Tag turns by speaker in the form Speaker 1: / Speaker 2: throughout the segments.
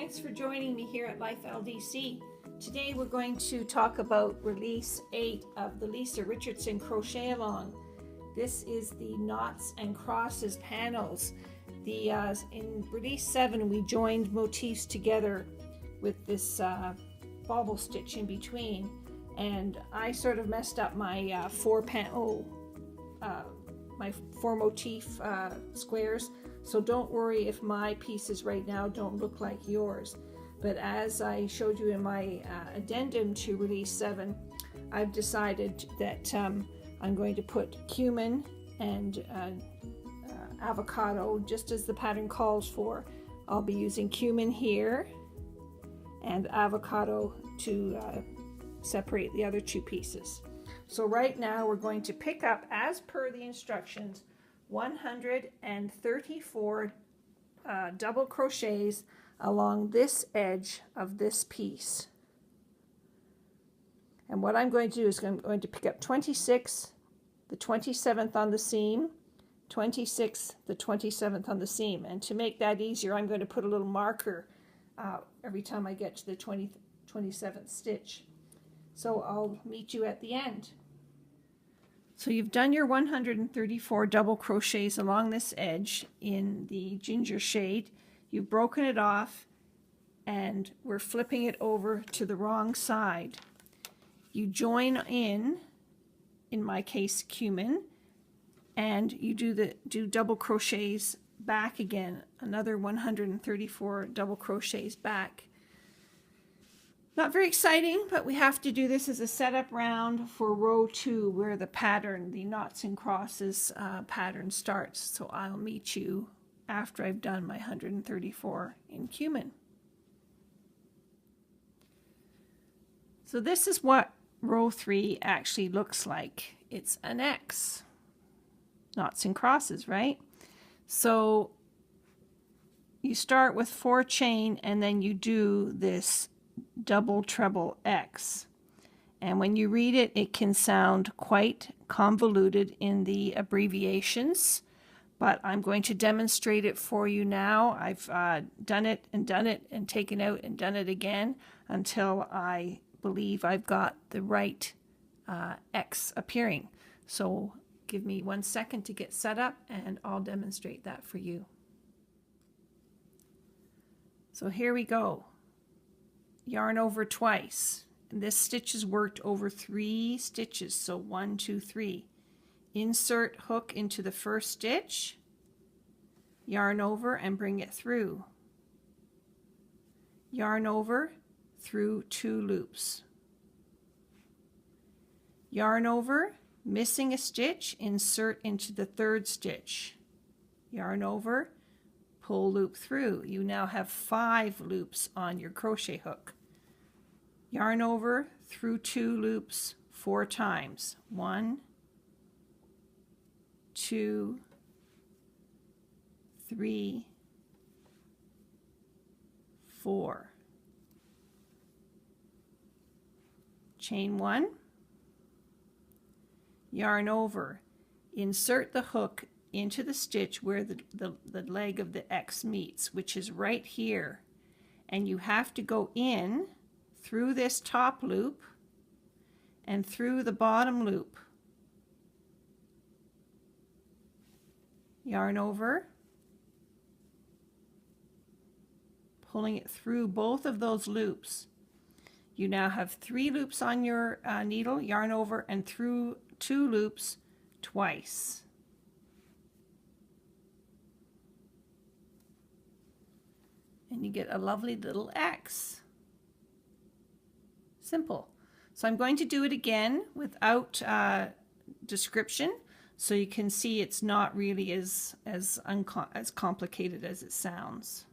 Speaker 1: Thanks for joining me here at Life LDC. Today we're going to talk about release 8 of the Lisa Richardson crochet along. This is the knots and crosses panels. In release 7 we joined motifs together with this bobble stitch in between, and I sort of messed up my my 4 motif squares. So don't worry if my pieces right now don't look like yours. But as I showed you in my addendum to release 7, I've decided that I'm going to put cumin and avocado just as the pattern calls for. I'll be using cumin here and avocado to separate the other 2 pieces. So right now we're going to pick up, as per the instructions, 134 double crochets along this edge of this piece. And what I'm going to do is I'm going to pick up 26, the 27th on the seam, 26, the 27th on the seam. And to make that easier, I'm going to put a little marker every time I get to the 27th stitch. So I'll meet you at the end. So you've done your 134 double crochets along this edge in the ginger shade. You've broken it off and we're flipping it over to the wrong side. You join in my case cumin, and you do double crochets back again, another 134 double crochets back. Not very exciting, but we have to do this as a setup round for row 2 where the pattern, the knots and crosses pattern starts. So I'll meet you after I've done my 134 in cumin. So this is what row 3 actually looks like. It's an X. Knots and crosses, right? So you start with 4 chain and then you do this double treble X, and when you read it, it can sound quite convoluted in the abbreviations, but I'm going to demonstrate it for you now. I've done it and taken out and done it again until I believe I've got the right X appearing. So give me 1 second to get set up and I'll demonstrate that for you. So here we go. Yarn over twice, and this stitch is worked over 3 stitches, so 1, 2, 3. Insert hook into the first stitch, yarn over and bring it through, yarn over through 2 loops, yarn over, missing a stitch, insert into the 3rd stitch, yarn over, pull loop through. You now have 5 loops on your crochet hook. Yarn over through 2 loops 4 times. 1, 2, 3, 4. Chain 1, yarn over, insert the hook into the stitch where the leg of the X meets, which is right here, and you have to go in through this top loop and through the bottom loop. Yarn over, pulling it through both of those loops. You now have 3 loops on your needle, yarn over and through 2 loops twice. And you get a lovely little X. Simple. So I'm going to do it again without description, so you can see it's not really as complicated as it sounds.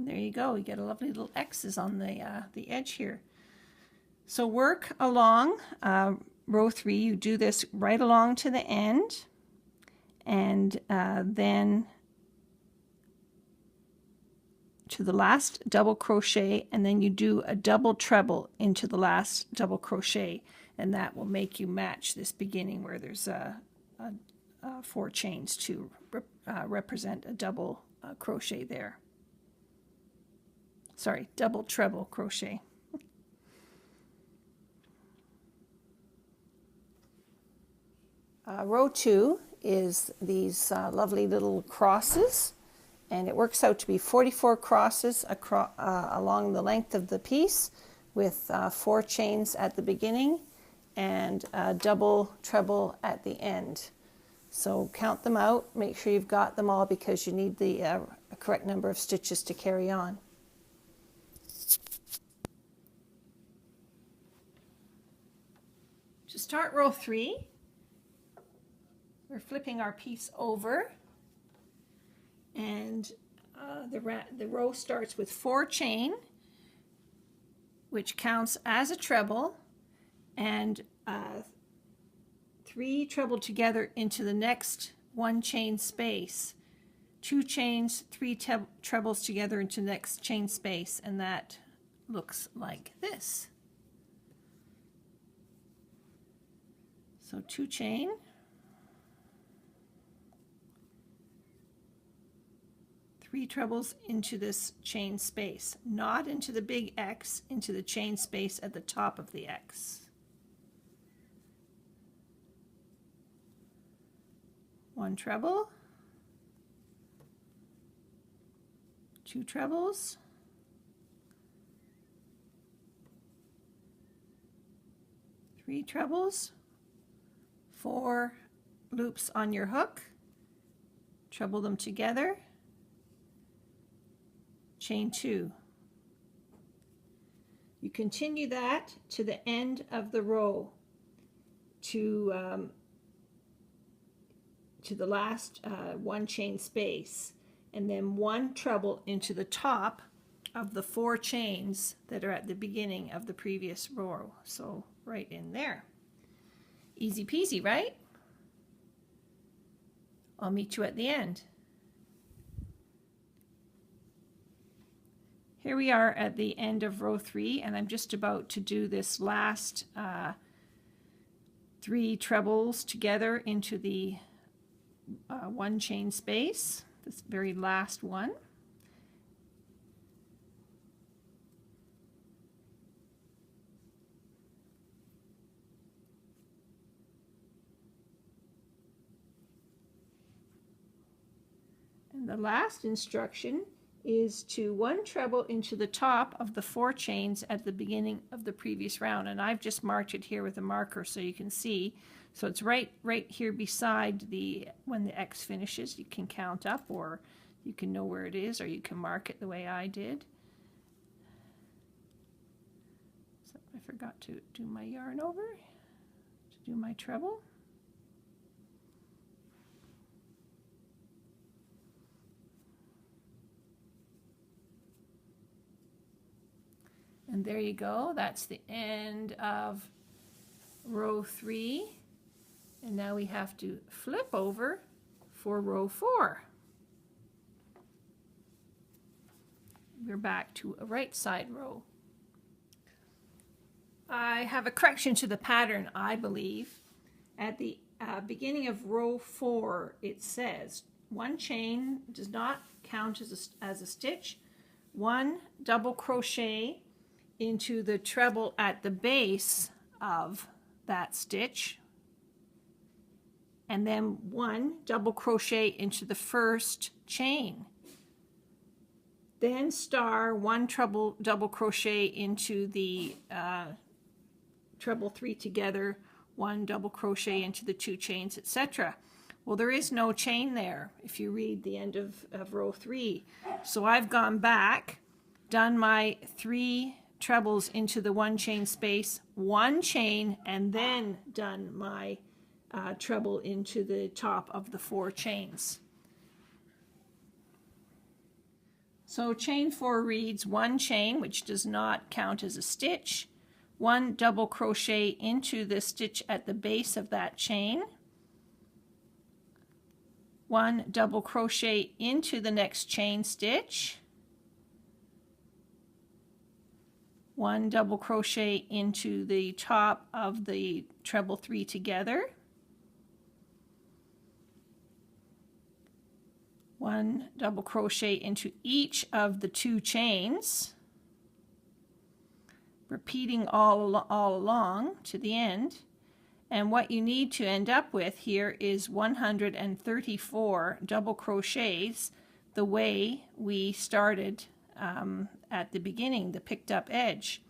Speaker 1: And there you go. You get a lovely little X's on the edge here. So work along row 3. You do this right along to the end, and then to the last double crochet, and then you do a double treble into the last double crochet, and that will make you match this beginning where there's 4 chains to represent a double crochet there. Sorry, double treble crochet. Row 2 is these lovely little crosses, and it works out to be 44 crosses along the length of the piece with 4 chains at the beginning and a double treble at the end. So count them out, make sure you've got them all because you need the correct number of stitches to carry on. To start row 3, we're flipping our piece over, and the row starts with 4 chain, which counts as a treble, and 3 treble together into the next 1 chain space, 2 chains, 3 trebles together into the next chain space, and that looks like this. So 2 chain, 3 trebles into this chain space, not into the big X, into the chain space at the top of the X. 1 treble, 2 trebles, 3 trebles, 4 loops on your hook, treble them together, chain 2. You continue that to the end of the row, to the last 1 chain space, and then 1 treble into the top of the 4 chains that are at the beginning of the previous row. So right in there. Easy peasy, right? I'll meet you at the end. Here we are at the end of row 3, and I'm just about to do this last 3 trebles together into the 1 chain space, this very last one. And the last instruction is to 1 treble into the top of the 4 chains at the beginning of the previous round, and I've just marked it here with a marker so you can see. So it's right here beside when the X finishes. You can count up, or you can know where it is, or you can mark it the way I did. So I forgot to do my yarn over to do my treble. And there you go. That's the end of row 3. And now we have to flip over for row 4. We're back to a right side row. I have a correction to the pattern, I believe. At the beginning of row 4, it says 1 chain does not count as a stitch, 1 double crochet into the treble at the base of that stitch, and then 1 double crochet into the first chain. Then star 1 double crochet into the treble 3 together, 1 double crochet into the 2 chains, etc. Well, there is no chain there if you read the end of row 3. So I've gone back, done my 3 trebles into the 1 chain space, 1 chain, and then done my treble into the top of the 4 chains. So chain 4 reads 1 chain, which does not count as a stitch, 1 double crochet into the stitch at the base of that chain, 1 double crochet into the next chain stitch, 1 double crochet into the top of the treble 3 together, 1 double crochet into each of the 2 chains, repeating all along to the end. And what you need to end up with here is 134 double crochets, the way we started at the beginning, the picked up edge,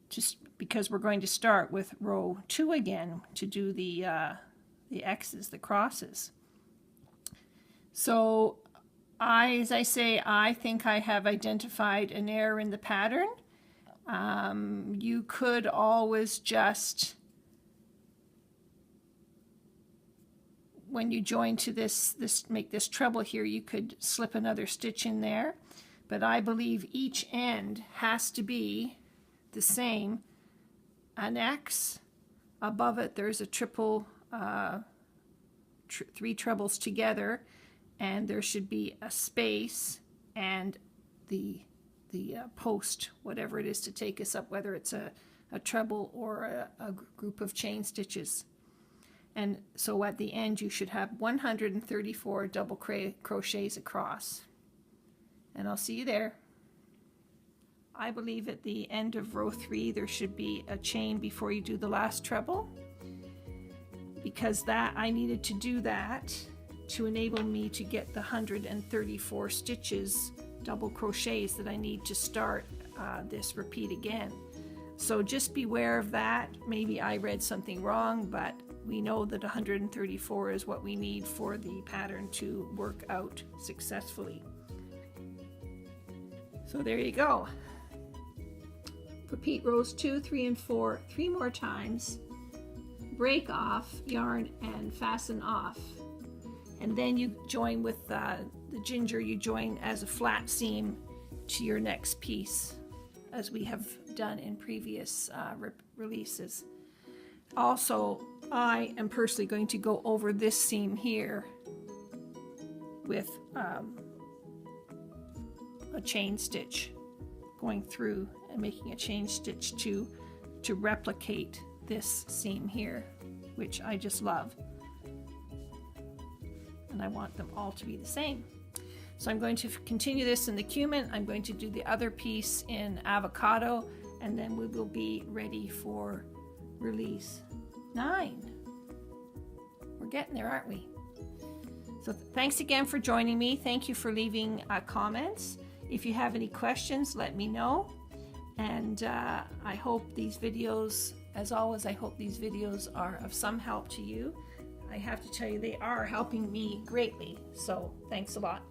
Speaker 1: just because we're going to start with row 2 again to do the X's, the crosses. So as I say, I think I have identified an error in the pattern. You could always just, when you join to make this treble here, you could slip another stitch in there. But I believe each end has to be the same. An X, above it there's a triple, 3 trebles together, and there should be a space and the post, whatever it is to take us up, whether it's a treble or a group of chain stitches. And so at the end you should have 134 double crochets across. And I'll see you there. I believe at the end of row 3 there should be a chain before you do the last treble, because that I needed to do that to enable me to get the 134 stitches, double crochets, that I need to start this repeat again. So just beware of that. Maybe I read something wrong, but we know that 134 is what we need for the pattern to work out successfully. So there you go. Repeat rows 2, 3, and 4 3 more times. Break off yarn and fasten off. And then you join with the ginger, you join as a flat seam to your next piece, as we have done in previous releases. Also, I am personally going to go over this seam here with a chain stitch, going through and making a chain stitch to replicate this seam here, which I just love. And I want them all to be the same. So I'm going to continue this in the cumin. I'm going to do the other piece in avocado, and then we will be ready for release 9. We're getting there, aren't we? So thanks again for joining me. Thank you for leaving comments. If you have any questions, let me know. And I hope these videos, as always, I hope these videos are of some help to you. I have to tell you, they are helping me greatly. So thanks a lot.